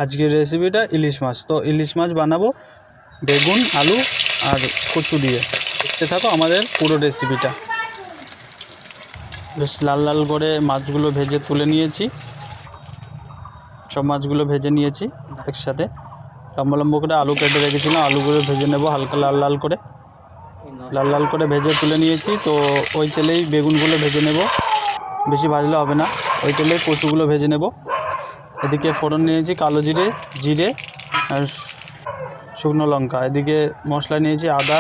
আজকের রেসিপিটা ইলিশ মাছ। তো ইলিশ মাছ বানাবো বেগুন, আলু আর কচু দিয়ে। দেখতে থাকো আমাদের পুরো রেসিপিটা। বেশ লাল লাল করে মাছগুলো ভেজে তুলে নিয়েছি। সব মাছগুলো ভেজে নিয়েছি একসাথে। লম্বা লম্বা করে আলু কেটে রেখেছিলাম, আলুগুলো ভেজে নেব হালকা লাল লাল করে। লাল লাল করে ভেজে তুলে নিয়েছি। তো ওই তেলেই বেগুনগুলো ভেজে নেব, বেশি ভাজলে হবে না। ওই তেলেই কচুগুলো ভেজে নেব। এদিকে ফোড়ন নিয়েছি কালো জিরে, জিরে আর শুকনো লঙ্কা। এদিকে মশলা নিয়েছি আদা,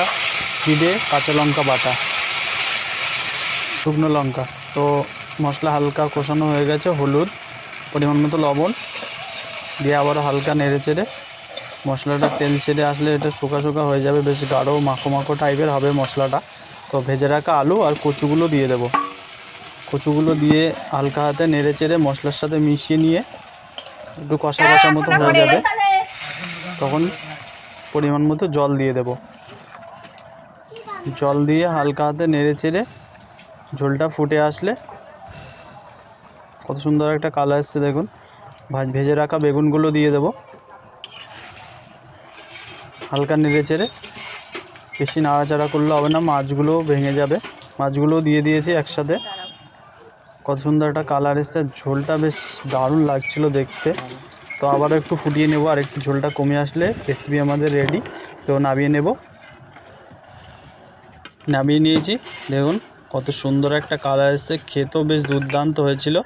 জিরে, কাঁচা লঙ্কা বাটা, শুকনো লঙ্কা। তো মশলা হালকা কষানো হয়ে গেছে। হলুদ, পরিমাণ মতো লবণ দিয়ে আবারও হালকা নেড়ে চেড়ে মশলাটা তেল ছেড়ে আসলে এটা শুকা শুকা হয়ে যাবে, বেশ গাঢ় মাখো মাখো টাইপের হবে মশলাটা। তো ভেজে রাখা আলু আর কচুগুলো দিয়ে দেব। কচুগুলো দিয়ে হালকা হাতে নেড়ে চেড়ে মশলার সাথে মিশিয়ে নিয়ে একটু কষা কষা মতো হয়ে যাবে, তখন পরিমাণ মতো জল দিয়ে দেব। জল দিয়ে হালকা হাতে নেড়ে চেড়ে ঝোলটা ফুটে আসলে কত সুন্দর একটা কালার এসছে দেখুন। ভেজে রাখা বেগুনগুলো দিয়ে দেব। হালকা নেড়ে চেড়ে, বেশি নাড়াচাড়া করলে হবে না, মাছগুলো ভেঙে যাবে। মাছগুলো দিয়ে দিয়েছি একসাথে। কত সুন্দর একটা কালার এসছে, ঝোলটা বেশ দারুণ লাগছিল দেখতে। তো আবারও একটু ফুটিয়ে নেব, আর একটু ঝোলটা কমে আসলে রেসিপি আমাদের রেডি। তো নামিয়ে নেব। নামিয়ে নিয়েছি, দেখুন কত সুন্দর একটা কালার এসছে, খেতেও বেশ দুর্দান্ত হয়েছিল।